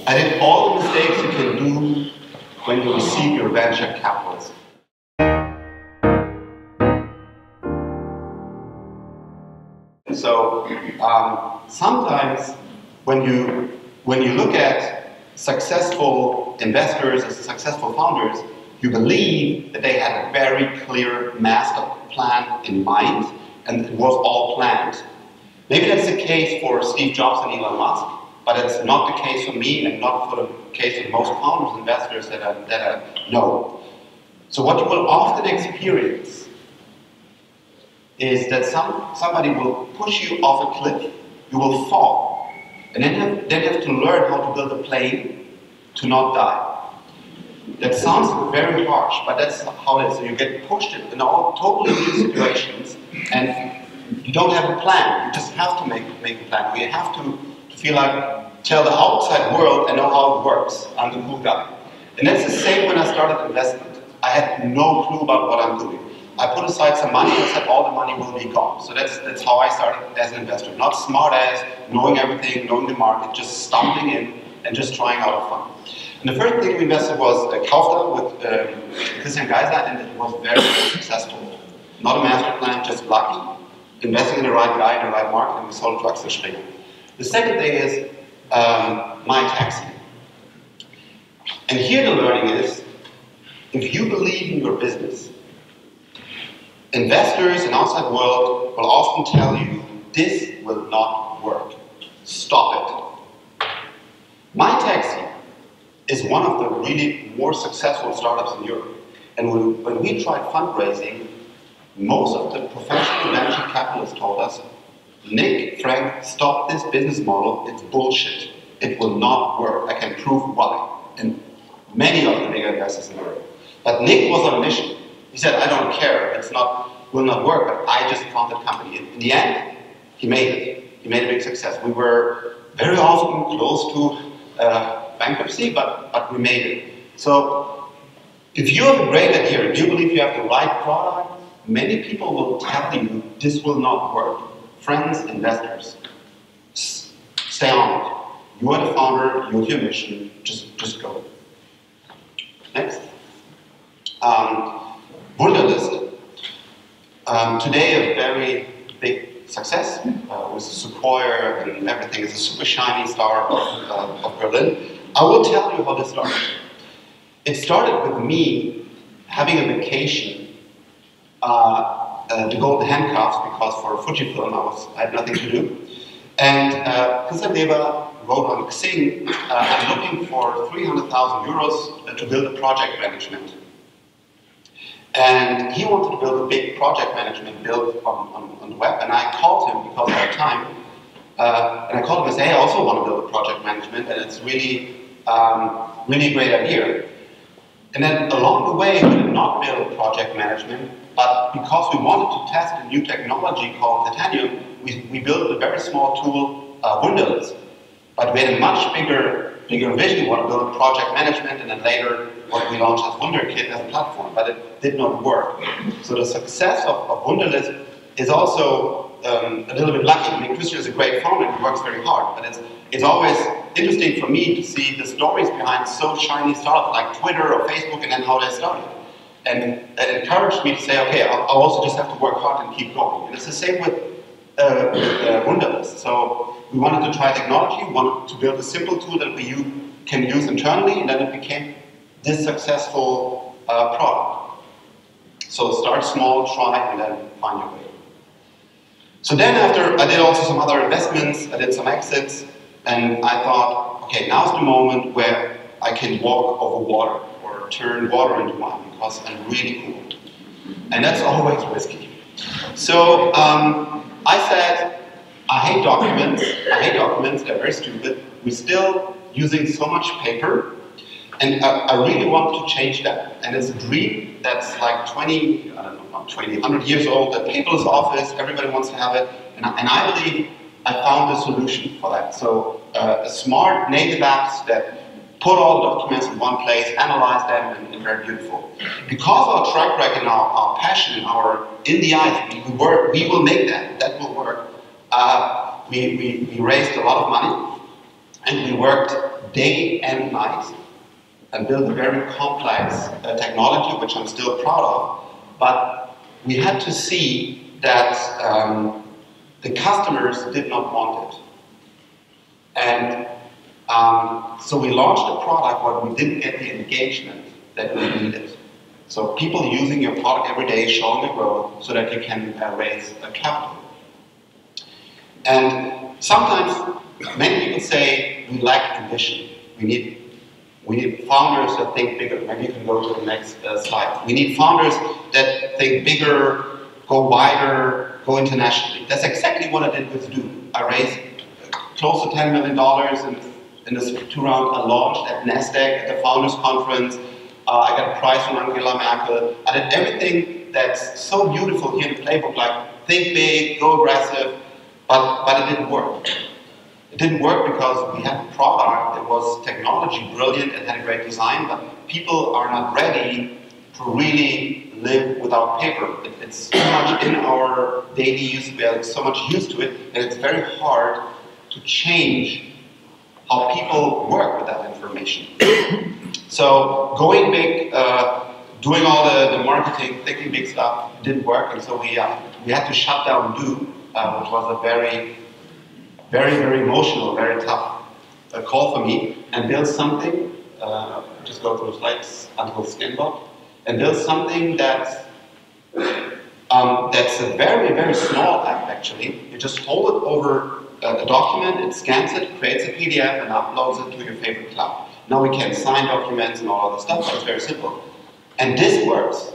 I did all the mistakes you can do when you receive your venture capitalist. So sometimes when you look at successful investors and successful founders, you believe that they had a very clear master plan in mind and it was all planned. Maybe that's the case for Steve Jobs and Elon Musk, but it's not the case for me and not for the case of most founders and investors that I know. So what you will often experience is that somebody will push you off a cliff, you will fall, and then you have to learn how to build a plane to not die. That sounds very harsh, but that's how it is. So you get pushed in all totally new situations, and you don't have a plan. You just have to make a plan. You have to feel like, tell the outside world I know how it works. I'm the cool guy. And that's the same when I started investment. I had no clue about what I'm doing. I put aside some money and said all the money will be gone. So that's how I started as an investor. Not smart as, knowing everything, knowing the market, just stumbling in and just trying out of fun. And the first thing we invested was Keynote with Christian Geiser, and it was very, very successful. Not a master plan, just lucky. Investing in the right guy in the right market, and we sold to Axel Springer. The second thing is My Taxi. And here the learning is, if you believe in your business, investors and outside world will often tell you, this will not work. Stop it. My Taxi is one of the really more successful startups in Europe. And when we tried fundraising, most of the professional venture capitalists told us, Nick, Frank, stop this business model, it's bullshit. It will not work. I can prove why. And many of the bigger investors in Europe. But Nick was on a mission. He said, I don't care, will not work, but I just founded the company. In the end, he made it. He made a big success. We were very often close to bankruptcy, but we made it. So if you have a great idea, if you believe you have the right product, many people will tell you this will not work. Friends, investors, stay on it. You are the founder, you have your mission, just go. Next. Wunderlist. Today a very big success with Sequoia and everything. It's a super shiny star of Berlin. I will tell you how this started. It started with me having a vacation, the golden handcuffs, because for Fujifilm I had nothing to do. And Christian Weber wrote on Xing, I'm looking for 300,000 euros to build a project management. And he wanted to build a big project management build on the web, and I called him because I had time. And I called him and said, hey, I also want to build a project management, and it's really a great idea. And then along the way, we did not build project management, but because we wanted to test a new technology called Titanium, we built a very small tool, Wunderlist. But we had a much bigger vision. We want to build project management, and then later what we launched as WunderKit as a platform, but it did not work. So the success of Wunderlist is also a little bit lucky. I mean, Christian is a great founder and he works very hard, but it's always interesting for me to see the stories behind so shiny startups like Twitter or Facebook and then how they started. And that encouraged me to say, okay, I'll also just have to work hard and keep going. And it's the same with Wunderlist. So we wanted to try technology, we wanted to build a simple tool that we can use internally, and then it became this successful product. So start small, try, and then find your way. So then after, I did also some other investments, I did some exits, and I thought, okay, now's the moment where I can walk over water, or turn water into wine, because I'm really cool. And that's always risky. So I said, I hate documents, they're very stupid. We're still using so much paper, and I really want to change that. And it's a dream that's like 100 years old, that paperless office, everybody wants to have it, and I believe I found a solution for that. So smart native apps that put all the documents in one place, analyze them, and they're beautiful. Because our track record and our passion and our in the eyes, we will make that will work. We raised a lot of money, and we worked worked day and night and built a very complex technology, which I'm still proud of. But we had to see that the customers did not want it. And so we launched a product where we didn't get the engagement that we needed. So people using your product every day, showing the growth, so that you can raise capital. And sometimes many people say we lack ambition. We need founders that think bigger. Maybe you can go to the next slide. We need founders that think bigger, go wider, go internationally. That's exactly what I did with Do. I raised close to $10 million in this 2-round. I launched at NASDAQ at the Founders Conference. I got a prize from Angela Merkel. I did everything that's so beautiful here in the playbook, like think big, go aggressive, but it didn't work. It didn't work because we had a product that was technology brilliant and had a great design, but people are not ready to really live without paper. It's so much in our daily use, we are so much used to it, and it's very hard to change how people work with that information. So going big, doing all the marketing, thinking big stuff didn't work, and so we had to shut down Do, which was a very, very emotional, very tough call for me, and build something, just go through slides until Scanbot, and build something that's a very, very small app actually. You just hold it over a document, it scans it, creates a PDF, and uploads it to your favorite cloud. Now we can sign documents and all other stuff, but it's very simple. And this works.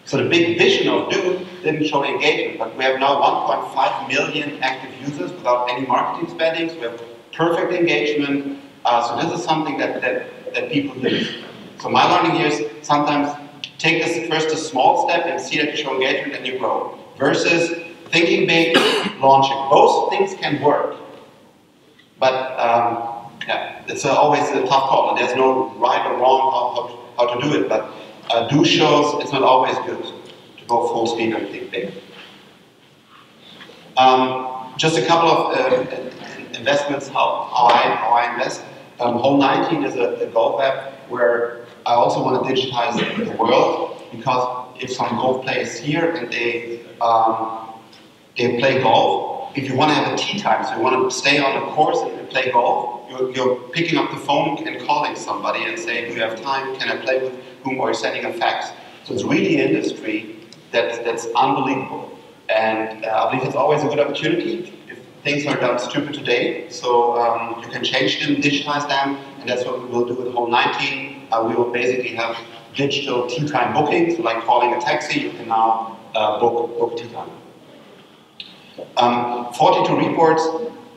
So the big vision of Do didn't show engagement, but we have now 1.5 million active users without any marketing spending, so we have perfect engagement. So this is something that people use. So my learning here is sometimes take this first a small step and see that you show engagement and you grow. Versus thinking big, launching. Both things can work. But yeah, it's always a tough call, and there's no right or wrong how to do it. But Do shows it's not always good to go full speed and think big. Just a couple of investments, how I invest. Hole19 is a golf app where I also want to digitize the world, because if some golf players here and they play golf, if you want to have a tee time, so you want to stay on the course and play golf, you're picking up the phone and calling somebody and saying, do you have time, can I play with whom, or sending a fax. So it's really an industry that's unbelievable. And I believe it's always a good opportunity if things are done stupid today. So you can change them, digitize them, and that's what we will do with Hole19. We will basically have digital tea time bookings, like calling a taxi, you can now book tea time. 42 reports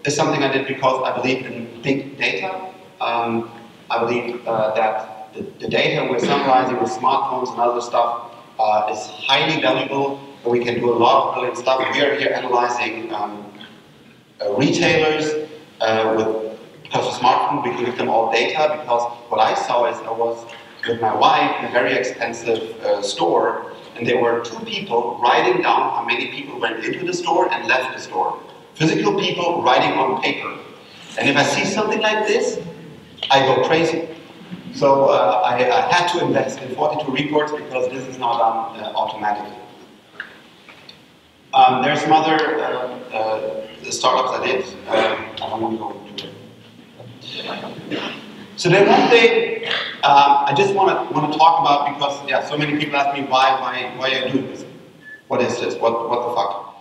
is something I did because I believe in big data. I believe that the data we're summarizing with smartphones and other stuff is highly valuable. We can do a lot of brilliant stuff. We are here analyzing retailers because of smartphone. We can give them all data, because what I saw is I was with my wife in a very expensive store, and there were 2 people writing down how many people went into the store and left the store. Physical people writing on paper. And if I see something like this, I go crazy. So I had to invest in 42 reports because this is now done automatically. There's some other startups I did. I don't want to go into it. So then one thing I just want to talk about, because so many people ask me why are you doing this? What is this? What the fuck?